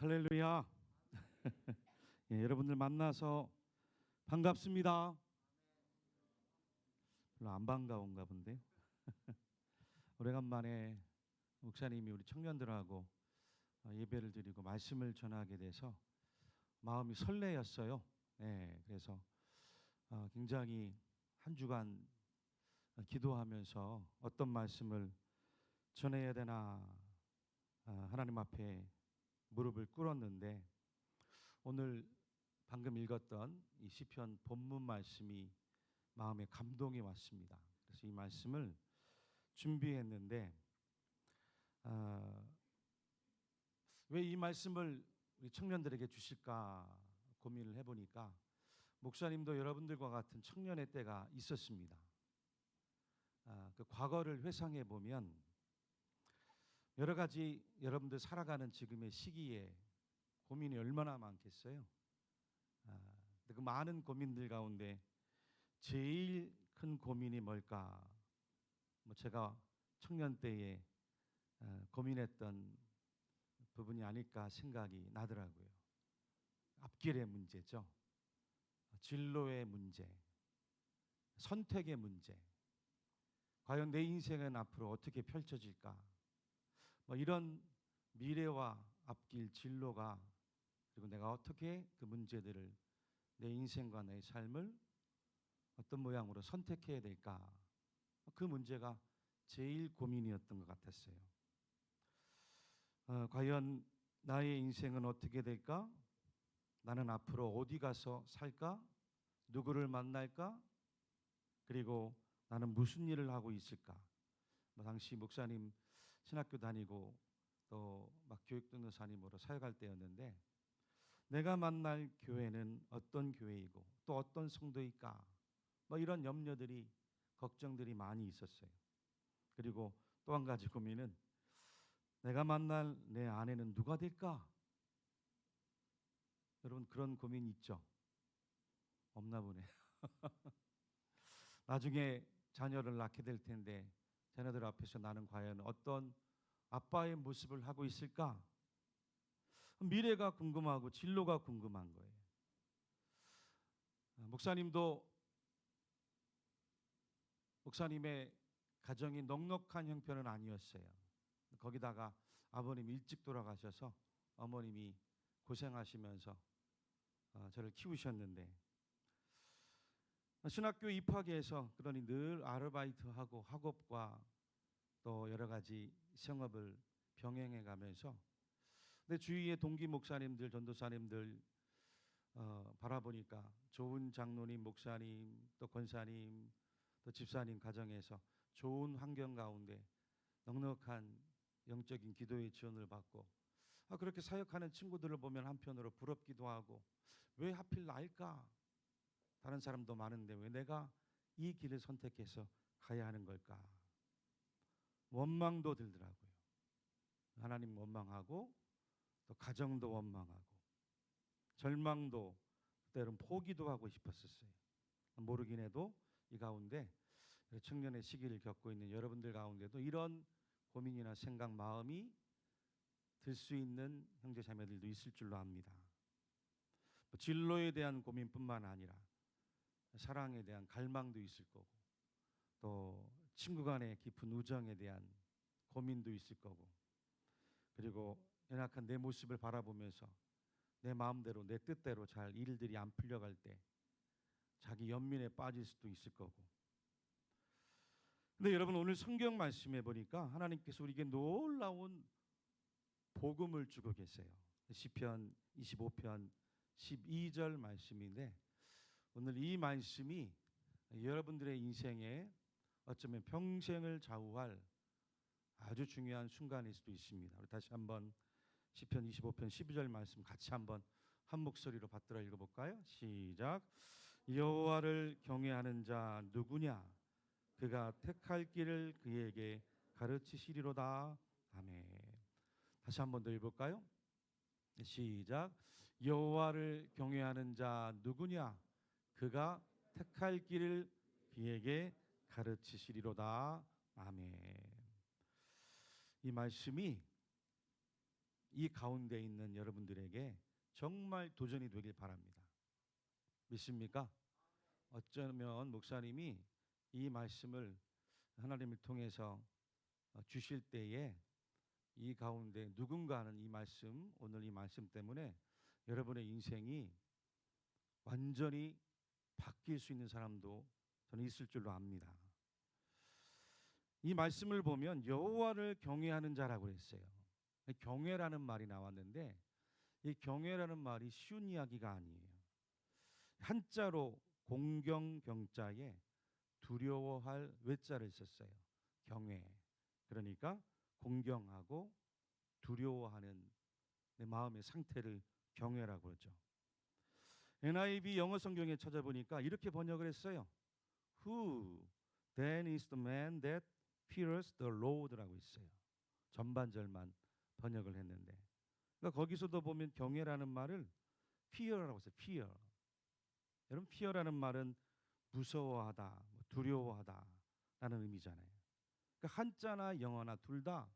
할렐루야. 예, 여러분들 만나서 반갑습니다. 별로 안 반가운가 본데요. 오래간만에 목사님이 우리 청년들하고 예배를 드리고 말씀을 전하게 돼서 마음이 설레었어요. 예, 그래서 굉장히 한 주간 기도하면서 어떤 말씀을 전해야 되나 하나님 앞에 무릎을 꿇었는데, 오늘 방금 읽었던 이 시편 본문 말씀이 마음에 감동이 왔습니다. 그래서 이 말씀을 준비했는데, 왜 이 말씀을 우리 청년들에게 주실까 고민을 해보니까, 목사님도 여러분들과 같은 청년의 때가 있었습니다. 그 과거를 회상해 보면 여러 가지 여러분들 살아가는 지금의 시기에 고민이 얼마나 많겠어요. 그 많은 고민들 가운데 제일 큰 고민이 뭘까? 제가 청년 때에 고민했던 부분이 아닐까 생각이 나더라고요. 앞길의 문제죠. 진로의 문제, 선택의 문제. 과연 내 인생은 앞으로 어떻게 펼쳐질까? 이런 미래와 앞길 진로가, 그리고 내가 어떻게 그 문제들을 내 인생과 내 삶을 어떤 모양으로 선택해야 될까? 그 문제가 제일 고민이었던 것 같았어요. 과연 나의 인생은 어떻게 될까? 나는 앞으로 어디 가서 살까? 누구를 만날까? 그리고 나는 무슨 일을 하고 있을까? 당시 목사님 신학교 다니고 또 막 교육등록사님으로 사역할 때였는데, 내가 만날 교회는 어떤 교회이고 또 어떤 성도일까? 이런 염려들이, 걱정들이 많이 있었어요. 그리고 또 한 가지 고민은, 내가 만날 내 아내는 누가 될까? 여러분, 그런 고민 있죠? 없나 보네. 나중에 자녀를 낳게 될 텐데 자녀들 앞에서 나는 과연 어떤 아빠의 모습을 하고 있을까? 미래가 궁금하고 진로가 궁금한 거예요. 목사님의 가정이 넉넉한 형편은 아니었어요. 거기다가 아버님이 일찍 돌아가셔서 어머님이 고생하시면서 저를 키우셨는데, 신학교 입학해서 그러니 늘 아르바이트하고 학업과 또 여러 가지 생업을 병행해 가면서, 내 주위의 동기 목사님들, 전도사님들 바라보니까 좋은 장로님, 목사님, 또 권사님, 또 집사님 가정에서 좋은 환경 가운데 넉넉한 영적인 기도의 지원을 받고, 그렇게 사역하는 친구들을 보면 한편으로 부럽기도 하고, 왜 하필 나일까? 다른 사람도 많은데 왜 내가 이 길을 선택해서 가야 하는 걸까? 원망도 들더라고요. 하나님 원망하고, 또 가정도 원망하고, 절망도, 때로는 포기도 하고 싶었었어요. 모르긴 해도 이 가운데 청년의 시기를 겪고 있는 여러분들 가운데도 이런 고민이나 생각, 마음이 들 수 있는 형제 자매들도 있을 줄로 압니다. 진로에 대한 고민뿐만 아니라 사랑에 대한 갈망도 있을 거고, 또 친구 간의 깊은 우정에 대한 고민도 있을 거고, 그리고 연약한 내 모습을 바라보면서 내 마음대로, 내 뜻대로 잘 일들이 안 풀려갈 때 자기 연민에 빠질 수도 있을 거고. 근데 여러분, 오늘 성경 말씀에 보니까 하나님께서 우리에게 놀라운 복음을 주고 계세요. 시편 25편 12절 말씀인데, 오늘 이 말씀이 여러분들의 인생에 어쩌면 평생을 좌우할 아주 중요한 순간일 수도 있습니다. 우리 다시 한번 시편 25편 12절 말씀 같이 한번 한 목소리로 받들어 읽어볼까요? 시작. 여호와를 경외하는 자 누구냐? 그가 택할 길을 그에게 가르치시리로다. 아멘. 다시 한번 더 읽어볼까요? 시작. 여호와를 경외하는 자 누구냐? 그가 택할 길을 그에게 가르치시리로다. 아멘. 이 말씀이 이 가운데 있는 여러분들에게 정말 도전이 되길 바랍니다. 믿습니까? 어쩌면 목사님이 이 말씀을 하나님을 통해서 주실 때에 이 가운데 누군가는 이 말씀, 오늘 이 말씀 때문에 여러분의 인생이 완전히 바뀔 수 있는 사람도 저는 있을 줄로 압니다. 이 말씀을 보면 여호와를 경외하는 자라고 그랬어요. 경외라는 말이 나왔는데 이 경외라는 말이 쉬운 이야기가 아니에요. 한자로 공경 경자에 두려워할 외자를 썼어요. 경외. 그러니까 공경하고 두려워하는 내 마음의 상태를 경외라고 그러죠. NIV 영어 성경에 찾아보니까 이렇게 번역을 했어요. Who then is the man that fears the Lord라고 있어요. 전반절만 번역을 했는데, 그러니까 거기서도 보면 경외라는 말을 fear라고 써요. fear. 여러분, fear라는 말은 무서워하다, 두려워하다라는 의미잖아요. 그러니까 한자나 영어나 둘 다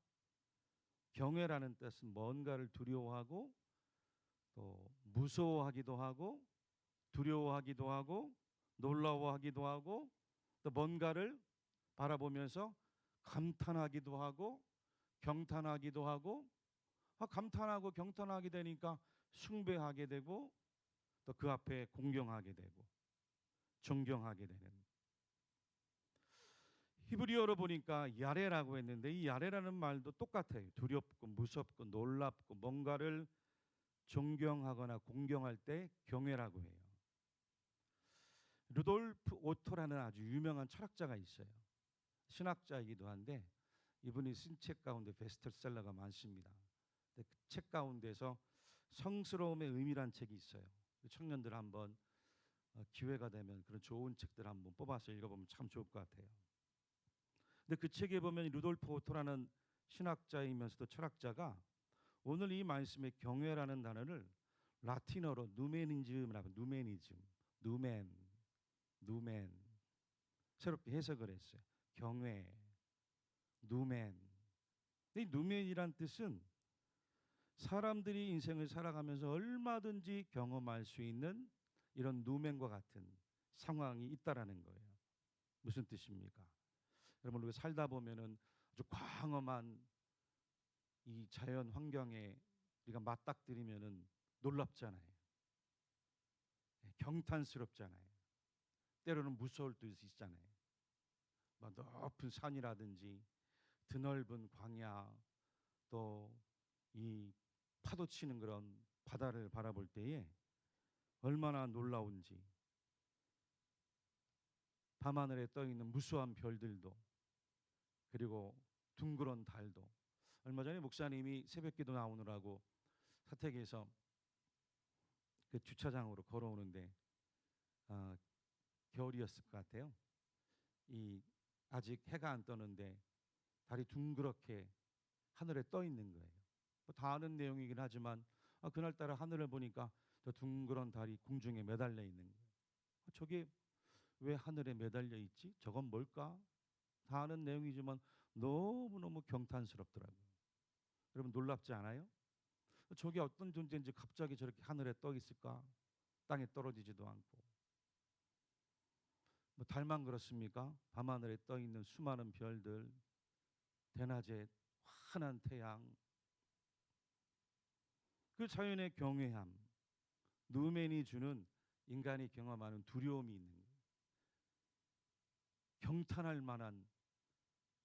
경외라는 뜻은 뭔가를 두려워하고 또 무서워하기도 하고 두려워하기도 하고 놀라워하기도 하고 또 뭔가를 바라보면서 감탄하기도 하고 경탄하기도 하고, 감탄하고 경탄하게 되니까 숭배하게 되고 또 그 앞에 공경하게 되고 존경하게 되는. 히브리어로 보니까 야레라고 했는데 이 야레라는 말도 똑같아요. 두렵고 무섭고 놀랍고 뭔가를 존경하거나 공경할 때 경외라고 해요. 루돌프 오토라는 아주 유명한 철학자가 있어요. 신학자이기도 한데 이분이 쓴 책 가운데 베스트셀러가 많습니다. 그 책 가운데서 성스러움의 의미란 책이 있어요. 청년들 한번 기회가 되면 그런 좋은 책들 한번 뽑아서 읽어보면 참 좋을 것 같아요. 근데 그 책에 보면 루돌프 오토라는 신학자이면서도 철학자가 오늘 이 말씀의 경외라는 단어를 라틴어로 누메니즘이라고, 누멘 새롭게 해석을 했어요. 경외, 누멘. 이 누멘이란 뜻은 사람들이 인생을 살아가면서 얼마든지 경험할 수 있는 이런 누멘과 같은 상황이 있다라는 거예요. 무슨 뜻입니까? 여러분, 우리가 살다 보면은 아주 광범한 이 자연 환경에 우리가 맞닥뜨리면은 놀랍잖아요. 경탄스럽잖아요. 때로는 무서울 때도 있잖아요. 막 높은 산이라든지 드넓은 광야, 또 이 파도 치는 그런 바다를 바라볼 때에 얼마나 놀라운지, 밤하늘에 떠 있는 무수한 별들도, 그리고 둥그런 달도. 얼마 전에 목사님이 새벽기도 나오느라고 사택에서 그 주차장으로 걸어오는데 겨울이었을 것 같아요. 이 아직 해가 안 떠는데 달이 둥그렇게 하늘에 떠 있는 거예요. 뭐 다 아는 내용이긴 하지만 그날따라 하늘을 보니까 저 둥그런 달이 공중에 매달려 있는 거예요. 저게 왜 하늘에 매달려 있지? 저건 뭘까? 다 아는 내용이지만 너무너무 경탄스럽더라고요. 여러분, 놀랍지 않아요? 저게 어떤 존재인지 갑자기 저렇게 하늘에 떠 있을까? 땅에 떨어지지도 않고. 뭐 달만 그렇습니까? 밤하늘에 떠 있는 수많은 별들, 대낮에 환한 태양, 그 자연의 경외함, 누멘이 주는 인간이 경험하는 두려움이 있는 거예요. 경탄할 만한,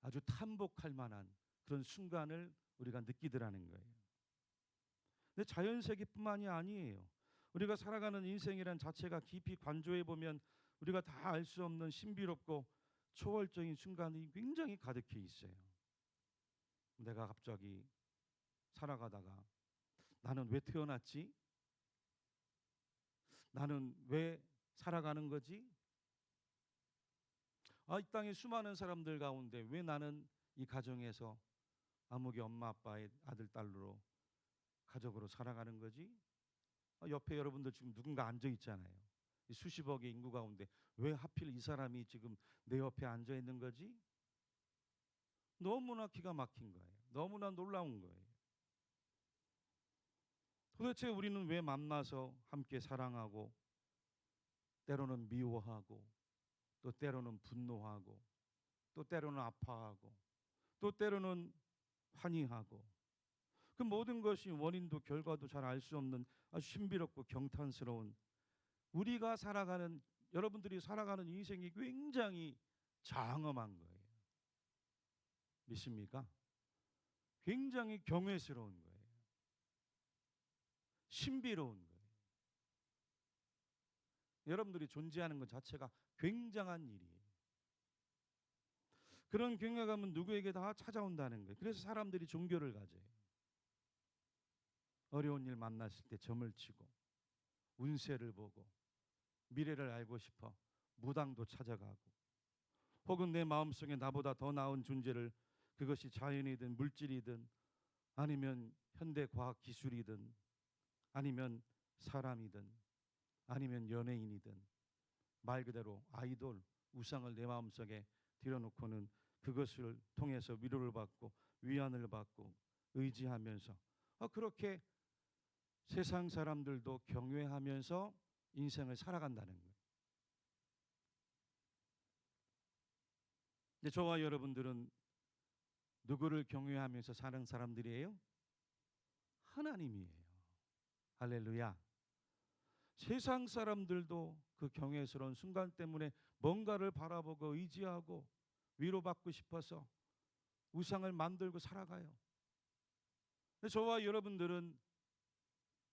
아주 탐복할 만한 그런 순간을 우리가 느끼더라는 거예요. 근데 자연 세계뿐만이 아니에요. 우리가 살아가는 인생이란 자체가 깊이 관조해 보면 우리가 다 알 수 없는 신비롭고 초월적인 순간이 굉장히 가득해 있어요. 내가 갑자기 살아가다가 나는 왜 태어났지? 나는 왜 살아가는 거지? 이 땅의 수많은 사람들 가운데 왜 나는 이 가정에서 아무개 엄마 아빠의 아들 딸로 가족으로 살아가는 거지? 옆에 여러분들 지금 누군가 앉아 있잖아요. 수십억의 인구 가운데 왜 하필 이 사람이 지금 내 옆에 앉아 있는 거지? 너무나 기가 막힌 거예요. 너무나 놀라운 거예요. 도대체 우리는 왜 만나서 함께 사랑하고 때로는 미워하고 또 때로는 분노하고 또 때로는 아파하고 또 때로는 환희하고 그 모든 것이 원인도 결과도 잘 알 수 없는 아주 신비롭고 경탄스러운 우리가 살아가는 여러분들이 살아가는 인생이 굉장히 장엄한 거예요. 믿습니까? 굉장히 경외스러운 거예요. 신비로운 거예요. 여러분들이 존재하는 것 자체가 굉장한 일이에요. 그런 경외감은 누구에게 다 찾아온다는 거예요. 그래서 사람들이 종교를 가져요. 어려운 일 만났을 때 점을 치고 운세를 보고 미래를 알고 싶어 무당도 찾아가고 혹은 내 마음속에 나보다 더 나은 존재를 그것이 자연이든 물질이든 아니면 현대과학 기술이든 아니면 사람이든 아니면 연예인이든 말 그대로 아이돌 우상을 내 마음속에 들여놓고는 그것을 통해서 위로를 받고 위안을 받고 의지하면서 그렇게 세상 사람들도 경외하면서 인생을 살아간다는 거예요. 근데 저와 여러분들은 누구를 경외하면서 사는 사람들이에요? 하나님이에요. 할렐루야. 세상 사람들도 그 경외스러운 순간 때문에 뭔가를 바라보고 의지하고 위로받고 싶어서 우상을 만들고 살아가요. 근데 저와 여러분들은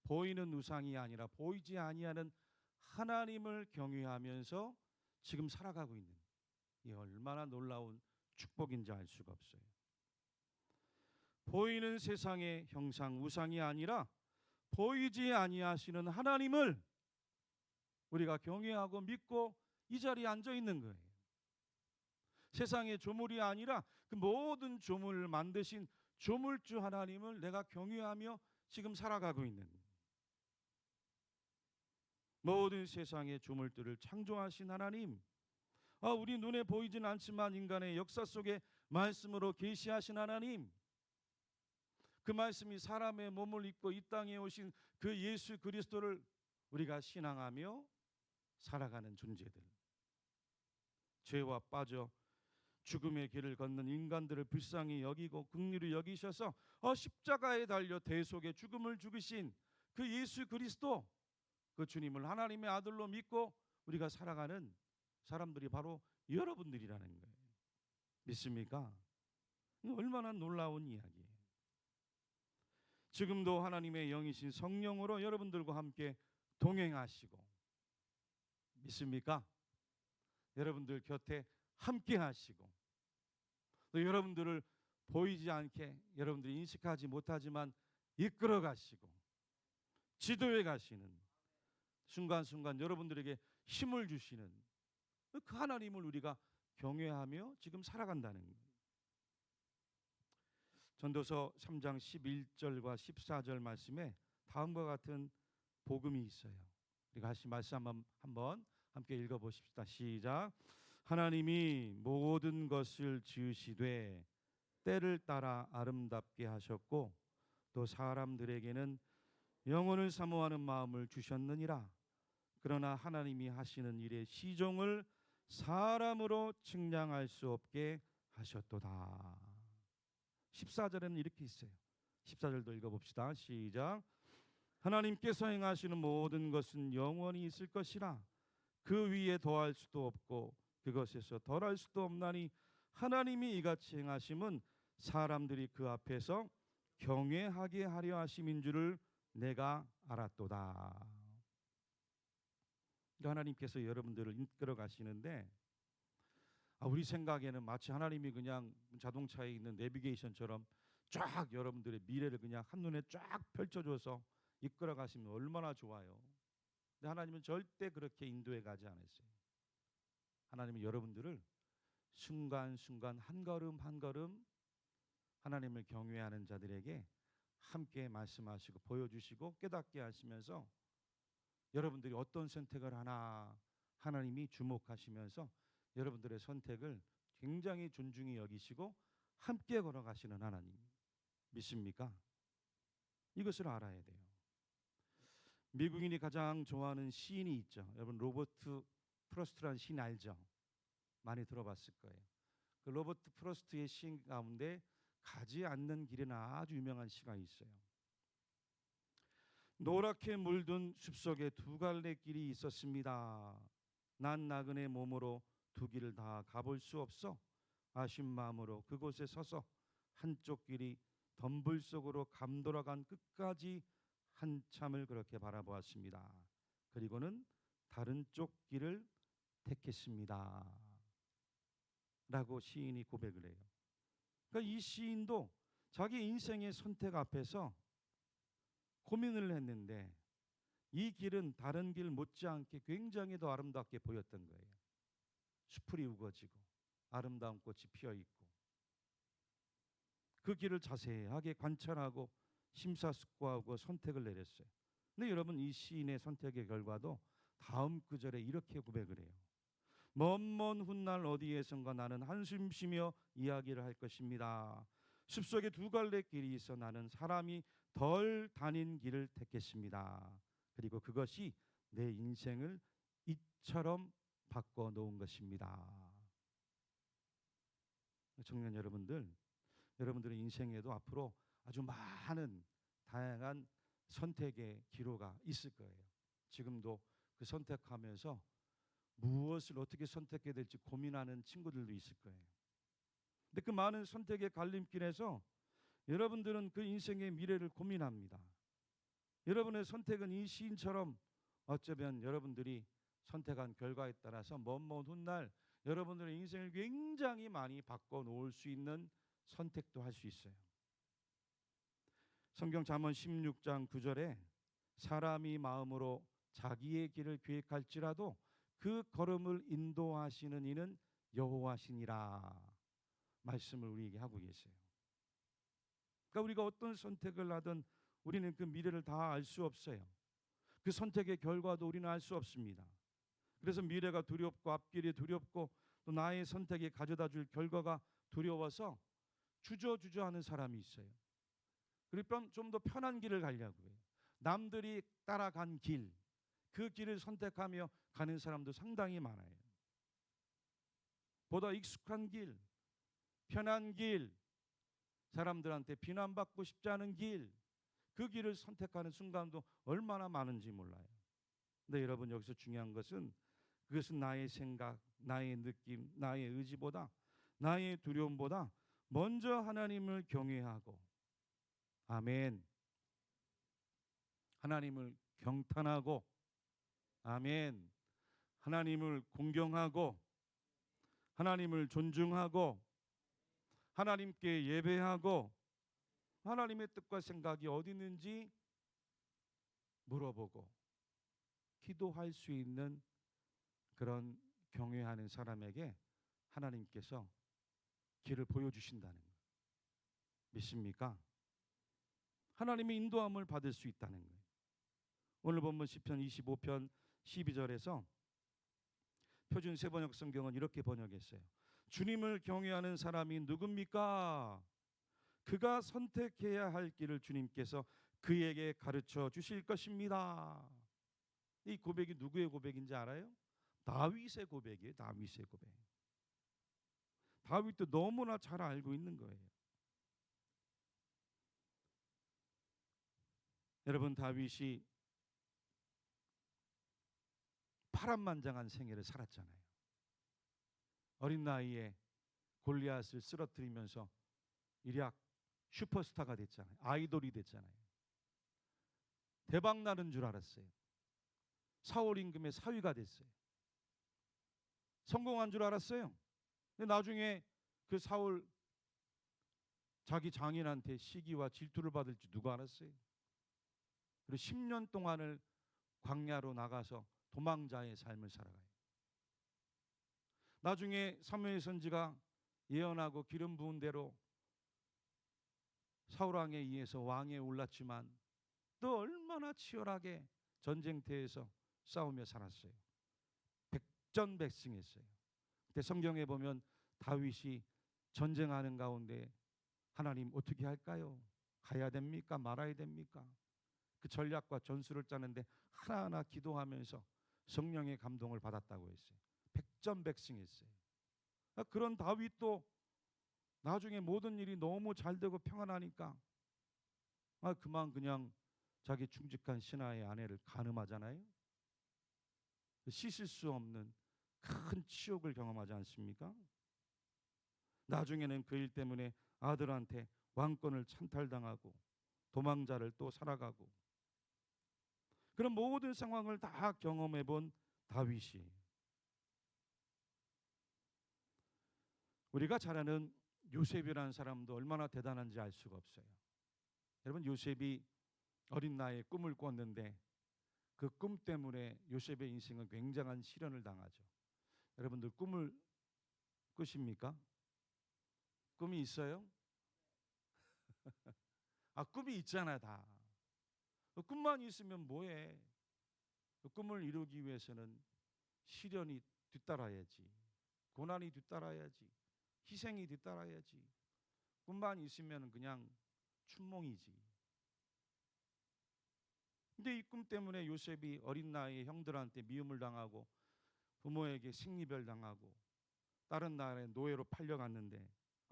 보이는 우상이 아니라 보이지 아니하는 하나님을 경외하면서 지금 살아가고 있는 이 얼마나 놀라운 축복인지 알 수가 없어요. 보이는 세상의 형상 우상이 아니라 보이지 아니하시는 하나님을 우리가 경외하고 믿고 이 자리에 앉아 있는 거예요. 세상의 조물이 아니라 그 모든 조물을 만드신 조물주 하나님을 내가 경외하며 지금 살아가고 있는 모든 세상의 조물들을 창조하신 하나님, 우리 눈에 보이진 않지만 인간의 역사 속에 말씀으로 계시하신 하나님, 그 말씀이 사람의 몸을 입고 이 땅에 오신 그 예수 그리스도를 우리가 신앙하며 살아가는 존재들, 죄와 빠져 죽음의 길을 걷는 인간들을 불쌍히 여기고 긍휼히 여기셔서 십자가에 달려 대속의 죽음을 죽으신 그 예수 그리스도, 그 주님을 하나님의 아들로 믿고 우리가 살아가는 사람들이 바로 여러분들이라는 거예요. 믿습니까? 얼마나 놀라운 이야기예요. 지금도 하나님의 영이신 성령으로 여러분들과 함께 동행하시고, 믿습니까? 여러분들 곁에 함께 하시고, 또 여러분들을 보이지 않게 여러분들이 인식하지 못하지만 이끌어 가시고 지도해 가시는 순간순간 여러분들에게 힘을 주시는 그 하나님을 우리가 경외하며 지금 살아간다는 거예요. 전도서 3장 11절과 14절 말씀에 다음과 같은 복음이 있어요. 우리가 다시 말씀 한번 함께 읽어보십시다. 시작. 하나님이 모든 것을 지으시되 때를 따라 아름답게 하셨고 또 사람들에게는 영혼을 사모하는 마음을 주셨느니라. 그러나 하나님이 하시는 일의 시종을 사람으로 측량할 수 없게 하셨도다. 14절에는 이렇게 있어요. 14절도 읽어봅시다. 시작. 하나님께서 행하시는 모든 것은 영원히 있을 것이라. 그 위에 더할 수도 없고 그것에서 덜할 수도 없나니 하나님이 이같이 행하심은 사람들이 그 앞에서 경외하게 하려 하심인 줄을 내가 알았도다. 하나님께서 여러분들을 이끌어 가시는데 우리 생각에는 마치 하나님이 그냥 자동차에 있는 내비게이션처럼 쫙 여러분들의 미래를 그냥 한눈에 쫙 펼쳐줘서 이끌어 가시면 얼마나 좋아요. 근데 하나님은 절대 그렇게 인도해 가지 않았어요. 하나님은 여러분들을 순간순간 한 걸음 한 걸음 하나님을 경외하는 자들에게 함께 말씀하시고 보여주시고 깨닫게 하시면서 여러분들이 어떤 선택을 하나 하나님이 주목하시면서 여러분들의 선택을 굉장히 존중히 여기시고 함께 걸어가시는 하나님, 믿습니까? 이것을 알아야 돼요. 미국인이 가장 좋아하는 시인이 있죠. 여러분 로버트 프로스트라는 시인 알죠? 많이 들어봤을 거예요. 그 로버트 프로스트의 시인 가운데 가지 않는 길이나 아주 유명한 시가 있어요. 노랗게 물든 숲속에 두 갈래 길이 있었습니다. 난 나그네 몸으로 두 길을 다 가볼 수 없어 아쉬운 마음으로 그곳에 서서 한쪽 길이 덤불 속으로 감돌아간 끝까지 한참을 그렇게 바라보았습니다. 그리고는 다른 쪽 길을 택했습니다. 라고 시인이 고백을 해요. 그러니까 이 시인도 자기 인생의 선택 앞에서 고민을 했는데 이 길은 다른 길 못지않게 굉장히 더 아름답게 보였던 거예요. 수풀이 우거지고 아름다운 꽃이 피어있고 그 길을 자세하게 관찰하고 심사숙고하고 선택을 내렸어요. 근데 여러분 이 시인의 선택의 결과도 다음 구절에 이렇게 고백을 해요. 먼 훗날 어디에선가 나는 한숨 쉬며 이야기를 할 것입니다. 숲속에 두 갈래 길이 있어 나는 사람이 덜 다닌 길을 택했습니다. 그리고 그것이 내 인생을 이처럼 바꿔놓은 것입니다. 청년 여러분들, 여러분들의 인생에도 앞으로 아주 많은 다양한 선택의 기로가 있을 거예요. 지금도 그 선택하면서 무엇을 어떻게 선택해야 될지 고민하는 친구들도 있을 거예요. 근데 그 많은 선택의 갈림길에서 여러분들은 그 인생의 미래를 고민합니다. 여러분의 선택은 이 시인처럼 어쩌면 여러분들이 선택한 결과에 따라서 먼 훗날 여러분들의 인생을 굉장히 많이 바꿔놓을 수 있는 선택도 할 수 있어요. 성경 잠언 16장 9절에 사람이 마음으로 자기의 길을 계획할지라도 그 걸음을 인도하시는 이는 여호와시니라 말씀을 우리에게 하고 계세요. 그러니까 우리가 어떤 선택을 하든 우리는 그 미래를 다 알 수 없어요. 그 선택의 결과도 우리는 알 수 없습니다. 그래서 미래가 두렵고 앞길이 두렵고 또 나의 선택이 가져다 줄 결과가 두려워서 주저하는 사람이 있어요. 그리고 좀 더 편한 길을 가려고 해요. 남들이 따라간 길, 그 길을 선택하며 가는 사람도 상당히 많아요. 보다 익숙한 길, 편한 길, 사람들한테 비난받고 싶지 않은 길, 그 길을 선택하는 순간도 얼마나 많은지 몰라요. 근데 여러분 여기서 중요한 것은 그것은 나의 생각, 나의 느낌, 나의 의지보다 나의 두려움보다 먼저 하나님을 경외하고 아멘. 하나님을 경탄하고 아멘. 하나님을 공경하고 하나님을 존중하고 하나님께 예배하고 하나님의 뜻과 생각이 어디 있는지 물어보고 기도할 수 있는 그런 경외하는 사람에게 하나님께서 길을 보여주신다는 거예요. 믿습니까? 하나님의 인도함을 받을 수 있다는 거예요. 오늘 본문 시편 25편 12절에서 표준 세번역 성경은 이렇게 번역했어요. 주님을 경외하는 사람이 누굽니까? 그가 선택해야 할 길을 주님께서 그에게 가르쳐 주실 것입니다. 이 고백이 누구의 고백인지 알아요? 다윗의 고백이에요. 다윗의 고백. 다윗도 너무나 잘 알고 있는 거예요. 여러분 다윗이 파란만장한 생애를 살았잖아요. 어린 나이에 골리앗을 쓰러뜨리면서 일약 슈퍼스타가 됐잖아요. 아이돌이 됐잖아요. 대박 나는 줄 알았어요. 사울 임금의 사위가 됐어요. 성공한 줄 알았어요. 근데 나중에 그 사울 자기 장인한테 시기와 질투를 받을지 누가 알았어요. 그리고 10년 동안을 광야로 나가서 도망자의 삶을 살아가요. 나중에 사무엘 선지가 예언하고 기름 부은 대로 사울왕에 의해서 왕에 올랐지만 또 얼마나 치열하게 전쟁터에서 싸우며 살았어요. 백전백승했어요. 그때 성경에 보면 다윗이 전쟁하는 가운데 하나님 어떻게 할까요? 가야 됩니까? 말아야 됩니까? 그 전략과 전술을 짜는데 하나하나 기도하면서 성령의 감동을 받았다고 했어요. 백전백승했어요. 그런 다윗도 나중에 모든 일이 너무 잘 되고 평안하니까 그만 그냥 자기 충직한 신하의 아내를 간음하잖아요. 씻을 수 없는 큰 치욕을 경험하지 않습니까? 나중에는 그 일 때문에 아들한테 왕권을 찬탈당하고 도망자를 또 살아가고, 그런 모든 상황을 다 경험해 본 다윗이, 우리가 잘 아는 요셉이라는 사람도 얼마나 대단한지 알 수가 없어요. 여러분, 요셉이 어린 나이에 꿈을 꿨는데 그 꿈 때문에 요셉의 인생은 굉장한 시련을 당하죠. 여러분들 꿈을 꾸십니까? 꿈이 있어요? 꿈이 있잖아 다. 꿈만 있으면 뭐해? 꿈을 이루기 위해서는 시련이 뒤따라야지, 고난이 뒤따라야지, 희생이 뒤따라야지. 꿈만 있으면 그냥 춘몽이지. 근데 이 꿈 때문에 요셉이 어린 나이에 형들한테 미움을 당하고 부모에게 생리별 당하고 다른 나라의 노예로 팔려갔는데,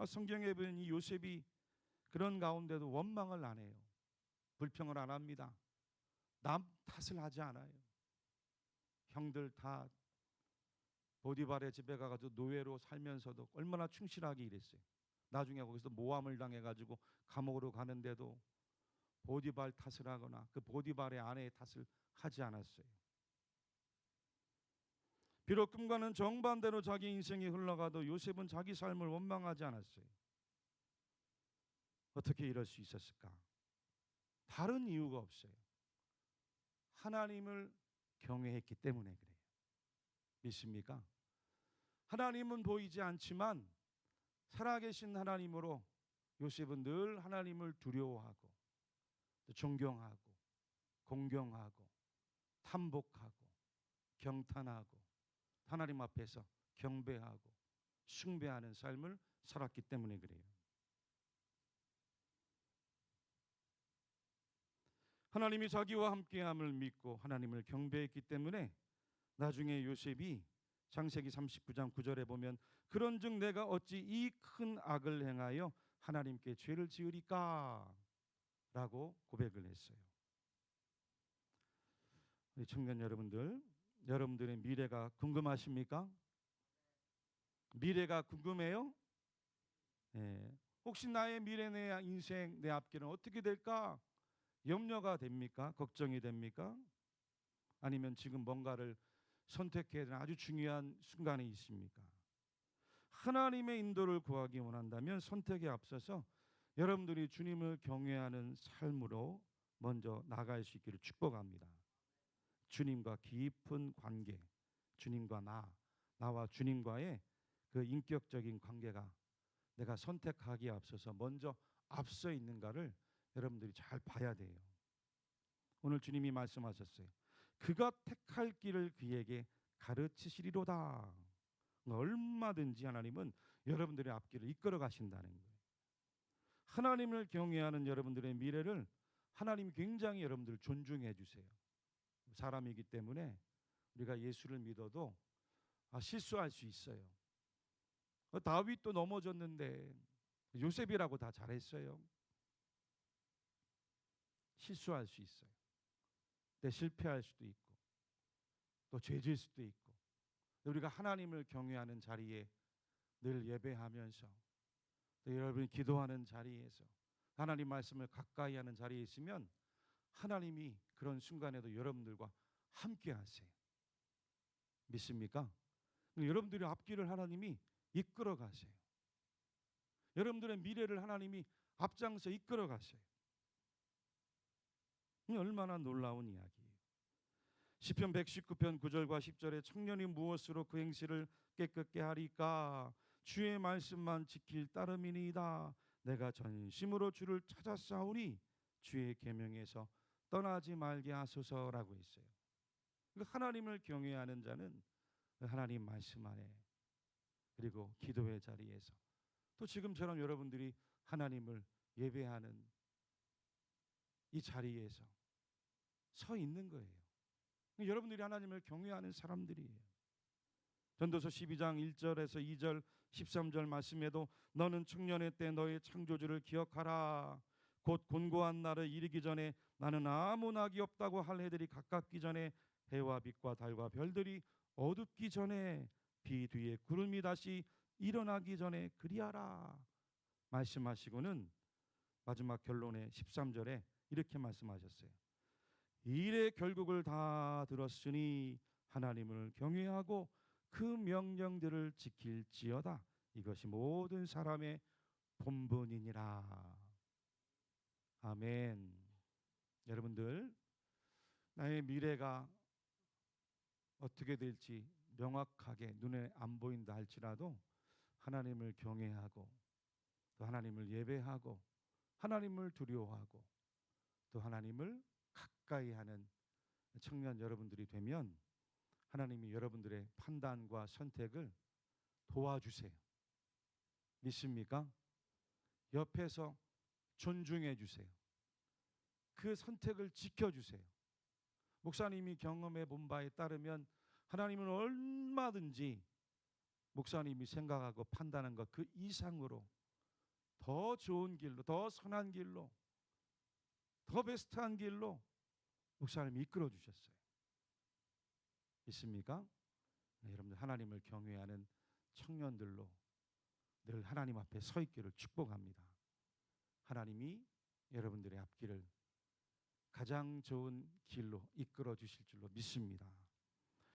성경에 보면 이 요셉이 그런 가운데도 원망을 안 해요. 불평을 안 합니다. 남 탓을 하지 않아요. 형들 다 보디발의 집에 가가지고 노예로 살면서도 얼마나 충실하게 일했어요. 나중에 거기서 모함을 당해가지고 감옥으로 가는데도 보디발 탓을 하거나 그 보디발의 아내의 탓을 하지 않았어요. 비록 꿈과는 정반대로 자기 인생이 흘러가도 요셉은 자기 삶을 원망하지 않았어요. 어떻게 이럴 수 있었을까? 다른 이유가 없어요. 하나님을 경외했기 때문에 그래요. 믿습니까? 하나님은 보이지 않지만 살아계신 하나님으로 요셉은 늘 하나님을 두려워하고 존경하고 공경하고 탐복하고 경탄하고 하나님 앞에서 경배하고 숭배하는 삶을 살았기 때문에 그래요. 하나님이 자기와 함께함을 믿고 하나님을 경배했기 때문에 나중에 요셉이 창세기 39장 9절에 보면 그런즉 내가 어찌 이 큰 악을 행하여 하나님께 죄를 지으리까 라고 고백을 했어요. 우리 청년 여러분들, 여러분들의 미래가 궁금하십니까? 미래가 궁금해요? 네. 혹시 나의 미래, 내 인생, 내 앞길은 어떻게 될까? 염려가 됩니까? 걱정이 됩니까? 아니면 지금 뭔가를 선택해야 되는 아주 중요한 순간에 있습니까? 하나님의 인도를 구하기 원한다면 선택에 앞서서 여러분들이 주님을 경외하는 삶으로 먼저 나갈 수 있기를 축복합니다. 주님과 깊은 관계, 주님과 나와 주님과의 그 인격적인 관계가 내가 선택하기에 앞서서 먼저 앞서 있는가를 여러분들이 잘 봐야 돼요. 오늘 주님이 말씀하셨어요. 그가 택할 길을 그에게 가르치시리로다. 얼마든지 하나님은 여러분들의 앞길을 이끌어 가신다는 거예요. 하나님을 경외하는 여러분들의 미래를 하나님이 굉장히 여러분들을 존중해 주세요. 사람이기 때문에 우리가 예수를 믿어도 실수할 수 있어요. 다윗도 넘어졌는데 요셉이라고 다 잘했어요. 실수할 수 있어요. 때 실패할 수도 있고 또 죄질 수도 있고, 우리가 하나님을 경외하는 자리에 늘 예배하면서 또 여러분이 기도하는 자리에서 하나님 말씀을 가까이 하는 자리에 있으면 하나님이 그런 순간에도 여러분들과 함께 하세요. 믿습니까? 여러분들의 앞길을 하나님이 이끌어 가세요. 여러분들의 미래를 하나님이 앞장서 이끌어 가세요. 얼마나 놀라운 이야기예요. 시편 119편 9절과 10절에 청년이 무엇으로 그 행실을 깨끗게 하리까? 주의 말씀만 지킬 따름이니이다. 내가 전심으로 주를 찾았사오니 주의 계명에서 떠나지 말게 하소서라고 했어요. 하나님을 경외하는 자는 하나님 말씀 안에, 그리고 기도의 자리에서, 또 지금처럼 여러분들이 하나님을 예배하는 이 자리에서 서 있는 거예요. 여러분들이 하나님을 경외하는 사람들이에요. 전도서 12장 1절에서 2절 13절 말씀에도 너는 청년의 때 너의 창조주를 기억하라. 곧 곤고한 날을 이르기 전에 나는 아무 낙이 없다고 할 해들이 가깝기 전에 해와 빛과 달과 별들이 어둡기 전에 비 뒤에 구름이 다시 일어나기 전에 그리하라 말씀하시고는 마지막 결론의 13절에 이렇게 말씀하셨어요. 일의 결국을 다 들었으니 하나님을 경외하고 그 명령들을 지킬지어다. 이것이 모든 사람의 본분이니라. 아멘. 여러분들, 나의 미래가 어떻게 될지 명확하게 눈에 안 보인다 할지라도 하나님을 경외하고 또 하나님을 예배하고 하나님을 두려워하고 또 하나님을 가까이 하는 청년 여러분들이 되면 하나님이 여러분들의 판단과 선택을 도와주세요. 믿습니까? 옆에서 존중해 주세요. 그 선택을 지켜주세요. 목사님이 경험해 본 바에 따르면 하나님은 얼마든지 목사님이 생각하고 판단한 것 그 이상으로 더 좋은 길로, 더 선한 길로, 더 베스트한 길로 목사님이 이끌어 주셨어요. 있습니까? 네, 여러분들 하나님을 경외하는 청년들로 늘 하나님 앞에 서 있기를 축복합니다. 하나님이 여러분들의 앞길을 가장 좋은 길로 이끌어 주실 줄로 믿습니다.